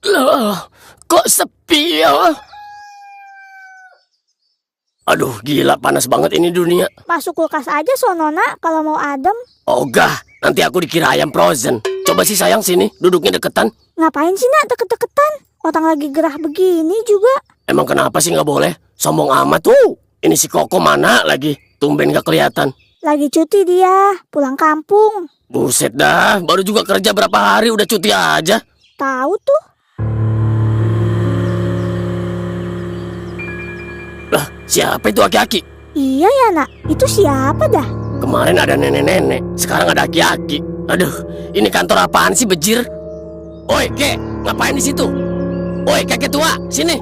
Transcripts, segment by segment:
Loh, kok sepi ya? Aduh, gila panas banget ini dunia. Masuk kulkas aja sono, Nak, kalau mau adem. Ogah, nanti aku dikira ayam frozen. Coba sih sayang sini, duduknya deketan. Ngapain sih, Nak, deket-deketan? Orang lagi gerah begini juga. Emang kenapa sih nggak boleh? Sombong amat tuh. Ini si Koko mana lagi? Tumben gak kelihatan. Lagi cuti dia, pulang kampung. Buset dah, baru juga kerja berapa hari udah cuti aja. Tahu tuh. Lah, siapa itu aki-aki? Iya ya, Nak. Itu siapa dah? Kemarin ada nenek-nenek, sekarang ada aki-aki. Aduh, ini kantor apaan sih, bejir? Oi, Kek, ngapain di situ? Oi, kakek tua, sini.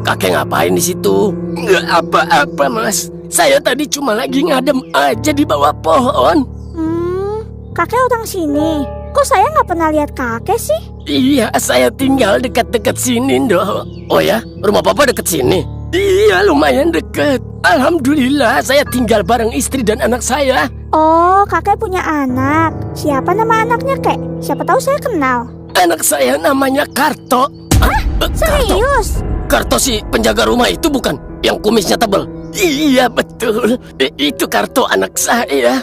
Kakek ngapain di situ? Nggak apa-apa, Mas. Saya tadi cuma lagi ngadem aja di bawah pohon. Kakek orang sini. Kok saya nggak pernah lihat kakek sih? Iya, saya tinggal dekat-dekat sini, Dok. Oh ya, rumah Papa dekat sini? Iya, lumayan dekat. Alhamdulillah, saya tinggal bareng istri dan anak saya. Oh, kakek punya anak. Siapa nama anaknya, Kek? Siapa tahu saya kenal. Anak saya namanya Karto. Serius? Karto si penjaga rumah itu bukan? Yang kumisnya tebal? Iya, betul. Itu Karto anak saya.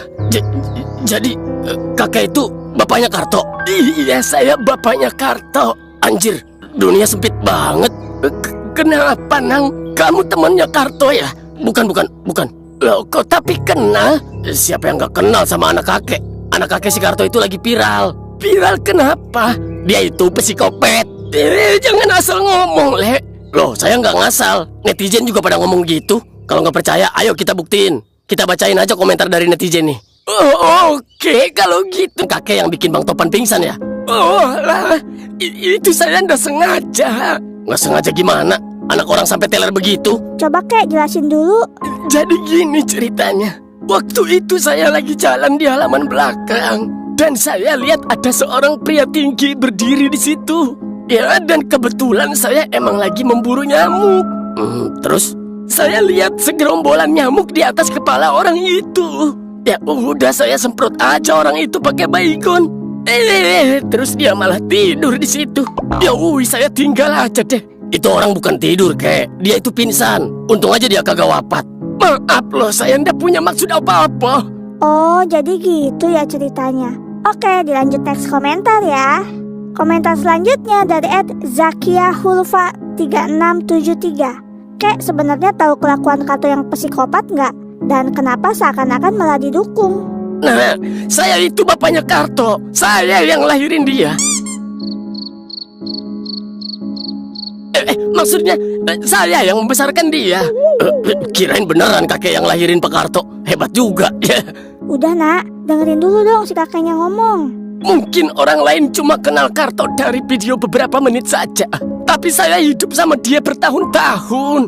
Jadi, kakek itu bapaknya Karto? Iya, saya bapaknya Karto. Anjir, dunia sempit banget. Kenapa, Nang? Kamu temannya Karto ya? Bukan. Loh, kok tapi kenal? Siapa yang gak kenal sama anak kakek? Anak kakek si Karto itu lagi viral. Viral kenapa? Dia itu psikopet. Jangan asal ngomong, Le. Loh, saya nggak ngasal. Netizen juga pada ngomong gitu. Kalau nggak percaya, ayo kita buktiin. Kita bacain aja komentar dari netizen nih. Oh, oke, kalau gitu. Kakek yang bikin Bang Topan pingsan ya? Oh lah, itu saya nggak sengaja. Nggak sengaja gimana? Anak orang sampai teler begitu? Coba, Kek, jelasin dulu. Jadi gini ceritanya. Waktu itu saya lagi jalan di halaman belakang. Dan saya lihat ada seorang pria tinggi berdiri di situ. Ya, dan kebetulan saya emang lagi memburu nyamuk. Terus saya lihat segerombolan nyamuk di atas kepala orang itu. Ya udah, saya semprot aja orang itu pakai baygon. Terus dia malah tidur di situ. Ya saya tinggal aja deh. Itu orang bukan tidur, Kek. Dia itu pingsan. Untung aja dia kagak wafat. Maaf loh, saya ndak punya maksud apa-apa. Oh, jadi gitu ya ceritanya. Oke, dilanjut next komentar ya. Komentar selanjutnya dari @zakiahulfa3673. Kek, sebenarnya tahu kelakuan Karto yang psikopat nggak? Dan kenapa seakan-akan malah didukung? Nah, saya itu bapaknya Karto. Saya yang lahirin dia. Maksudnya saya yang membesarkan dia. Kirain beneran kakek yang lahirin Pak Karto. Hebat juga ya. Udah, Nak, dengerin dulu dong si kakeknya ngomong. Mungkin orang lain cuma kenal Karto dari video beberapa menit saja. Tapi saya hidup sama dia bertahun-tahun.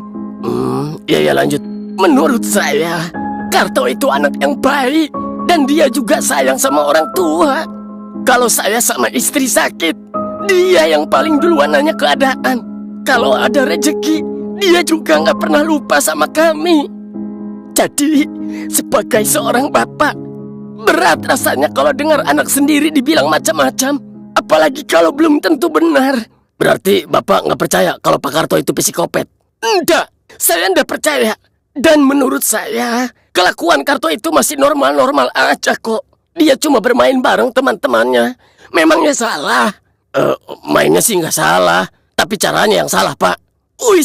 Ya lanjut. Menurut saya, Karto itu anak yang baik. Dan dia juga sayang sama orang tua. Kalau saya sama istri sakit, dia yang paling duluan nanya keadaan. Kalau ada rezeki, dia juga nggak pernah lupa sama kami. Jadi, sebagai seorang bapak, berat rasanya kalau dengar anak sendiri dibilang macam-macam. Apalagi kalau belum tentu benar. Berarti bapak nggak percaya kalau Pak Karto itu psikopat? Enggak, saya nggak percaya. Dan menurut saya, kelakuan Karto itu masih normal-normal aja kok. Dia cuma bermain bareng teman-temannya. Memangnya salah? Mainnya sih nggak salah. Tapi caranya yang salah, Pak.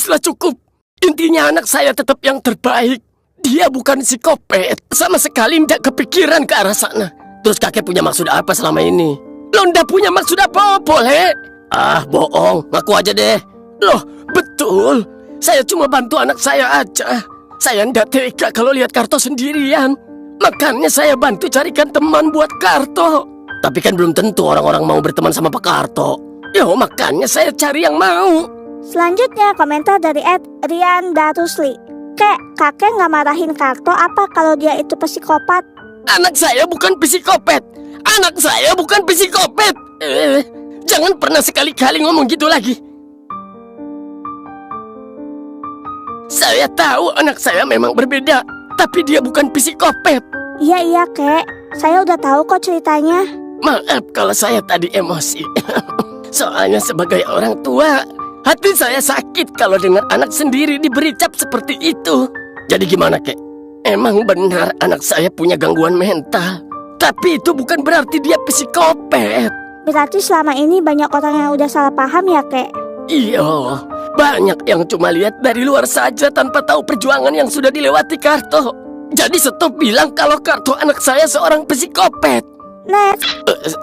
Lah cukup. Intinya anak saya tetap yang terbaik. Dia bukan psikopat. Sama sekali tidak kepikiran ke arah sana. Terus kakek punya maksud apa selama ini? Lo ndak punya maksud apa-apa, Le? Ah, bohong. Ngaku aja deh. Loh, betul. Saya cuma bantu anak saya aja. Saya ndak tega kalau lihat Karto sendirian. Makanya saya bantu carikan teman buat Karto. Tapi kan belum tentu orang-orang mau berteman sama Pak Karto. Yo, makanya saya cari yang mau. Selanjutnya komentar dari @riandarusli. Kek, kakek nggak marahin Karto apa kalau dia itu psikopat? Anak saya bukan psikopat. Anak saya bukan psikopat. Jangan pernah sekali-kali ngomong gitu lagi. Saya tahu anak saya memang berbeda, tapi dia bukan psikopat. Iya, kek. Saya udah tahu kok ceritanya. Maaf kalau saya tadi emosi. Soalnya sebagai orang tua, hati saya sakit kalau dengar anak sendiri diberi cap seperti itu. Jadi gimana, Kek? Emang benar anak saya punya gangguan mental. Tapi itu bukan berarti dia psikopat. Berarti selama ini banyak orang yang udah salah paham ya, kek? Iya, banyak yang cuma lihat dari luar saja tanpa tahu perjuangan yang sudah dilewati Karto. Jadi stop bilang kalau Karto anak saya seorang psikopat. Next.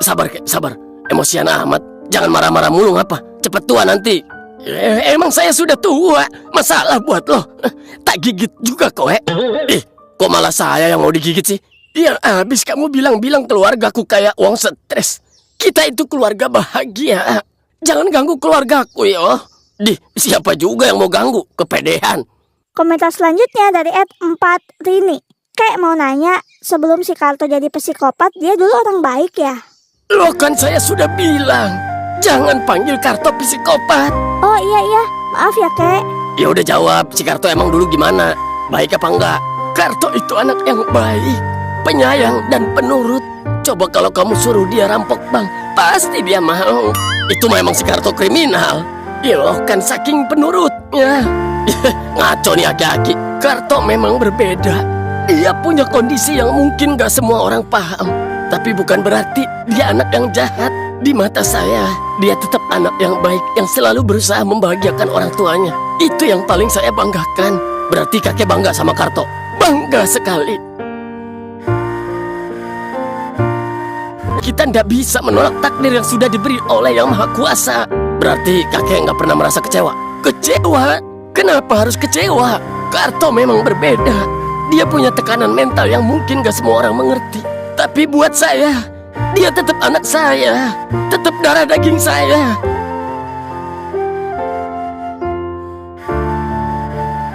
Sabar, Kek, sabar. Emosian amat. Jangan marah-marah mulu ngapa? Cepet tua nanti. Emang saya sudah tua. Masalah buat lo. Tak gigit juga kok, kok malah saya yang mau digigit sih? Ya habis kamu bilang-bilang keluargaku kayak uang stres. Kita itu keluarga bahagia. Jangan ganggu keluargaku yo. Siapa juga yang mau ganggu? Kepedean. Komentar selanjutnya dari @4rini. Kek mau nanya, sebelum si Karto jadi psikopat, dia dulu orang baik ya? Loh kan saya sudah bilang, jangan panggil Karto psikopat. Oh iya, maaf ya, kek. Ya udah jawab, si Karto emang dulu gimana? Baik apa enggak? Karto itu anak yang baik, penyayang dan penurut. Coba kalau kamu suruh dia rampok bank, pasti dia mau. Itu memang si Karto kriminal. Ya loh kan saking penurutnya. Ngaco nih aki-aki. Karto memang berbeda. Dia punya kondisi yang mungkin gak semua orang paham. Tapi bukan berarti dia anak yang jahat. Di mata saya, dia tetap anak yang baik yang selalu berusaha membahagiakan orang tuanya. Itu yang paling saya banggakan. Berarti kakek bangga sama Karto. Bangga sekali. Kita ndak bisa menolak takdir yang sudah diberi oleh Yang Maha Kuasa. Berarti kakek nggak pernah merasa kecewa. Kecewa? Kenapa harus kecewa? Karto memang berbeda. Dia punya tekanan mental yang mungkin gak semua orang mengerti. Tapi buat saya, dia tetap anak saya, tetap darah daging saya.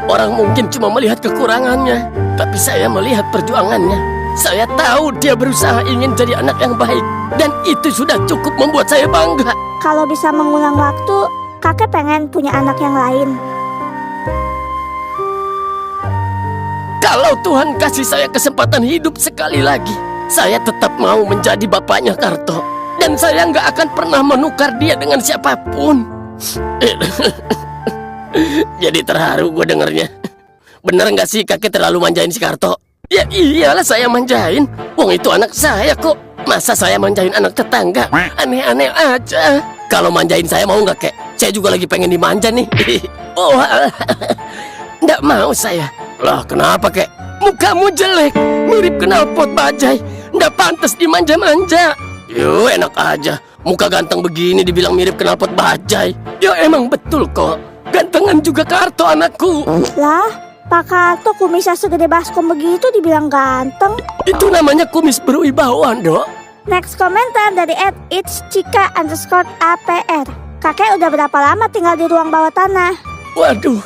Orang mungkin cuma melihat kekurangannya, tapi saya melihat perjuangannya. Saya tahu dia berusaha ingin jadi anak yang baik, dan itu sudah cukup membuat saya bangga. Kalau bisa mengulang waktu, kakek pengen punya anak yang lain. Kalau Tuhan kasih saya kesempatan hidup sekali lagi, saya tetap mau menjadi bapaknya Karto. Dan saya nggak akan pernah menukar dia dengan siapapun. Jadi terharu gue dengernya. Bener nggak sih kakek terlalu manjain si Karto? Ya iyalah saya manjain. Wong itu anak saya kok. Masa saya manjain anak tetangga? Aneh-aneh aja. Kalau manjain saya mau nggak, Kek? Saya juga lagi pengen dimanja nih. Oh, nggak mau saya. Lah kenapa, Kek? Mukamu jelek, mirip knalpot bajai. Nggak pantas dimanja-manja. Yo enak aja. Muka ganteng begini dibilang mirip knalpot bajai. Yo emang betul kok. Gantengan juga Karto anakku. Lah, Pak Karto kumisnya segede baskom begitu dibilang ganteng. Itu namanya kumis berwibawa, Dok. Next komentar dari @itschika_apr. Kakek udah berapa lama tinggal di ruang bawah tanah? Waduh,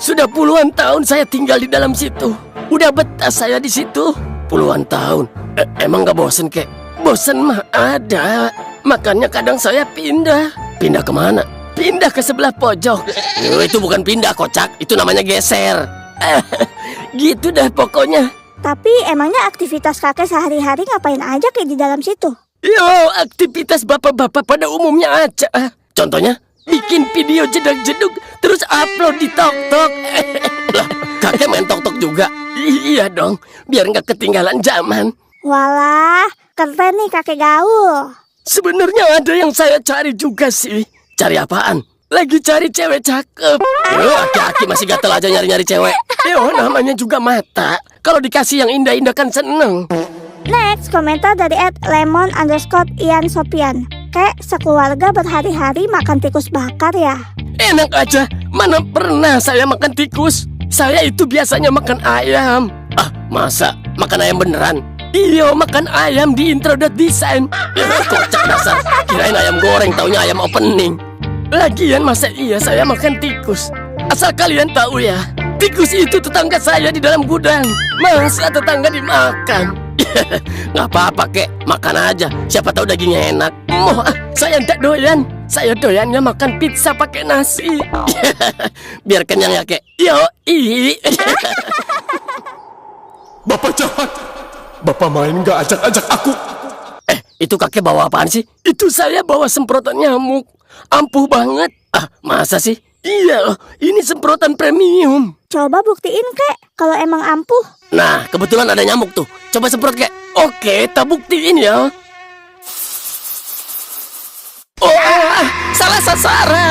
sudah puluhan tahun saya tinggal di dalam situ. Udah betah saya di situ. Puluhan tahun. Emang gak bosen, Kek? Bosen mah ada. Makanya kadang saya pindah. Pindah kemana? Pindah ke sebelah pojok. Itu bukan pindah, kocak. Itu namanya geser. Gitu dah pokoknya. Tapi emangnya aktivitas kakek sehari-hari ngapain aja kayak di dalam situ? Yo, aktivitas bapak-bapak pada umumnya aja. Contohnya, bikin video jedag-jedug, terus upload di TokTok. Lah, kakek main TokTok juga? Iya dong, biar nggak ketinggalan zaman. Walah, keren nih kakek gaul. Sebenarnya ada yang saya cari juga sih. Cari apaan? Lagi cari cewek cakep. Yo, aki-aki masih gatel aja nyari-nyari cewek. Yo, namanya juga mata. Kalau dikasih yang indah-indah kan seneng. Next, komentar dari @lemon_ian_sopian. Kek, sekeluarga berhari-hari makan tikus bakar ya? Enak aja, mana pernah saya makan tikus. Saya itu biasanya makan ayam. Ah, masa? Makan ayam beneran? Iya, makan ayam di intro.design. Ya, kocak dasar. Kirain ayam goreng, taunya ayam opening. Lagian masa iya saya makan tikus? Asal kalian tahu ya, tikus itu tetangga saya di dalam gudang. Masa tetangga dimakan? Nggak apa-apa, Kek, makan aja. Siapa tahu dagingnya enak. Saya ndak doyan. Saya doyannya makan pizza pakai nasi. Biar kenyang ya, Kek. Yoi. Bapak jahat. Bapak main nggak ajak-ajak aku? Itu kakek bawa apaan sih? Itu saya bawa semprotan nyamuk. Ampuh banget. Ah, masa sih? Iya, ini semprotan premium. Coba buktiin kek kalau emang ampuh. Nah, kebetulan ada nyamuk tuh. Coba semprot kek. Oke, tak buktiin ya. Oh, salah sasaran.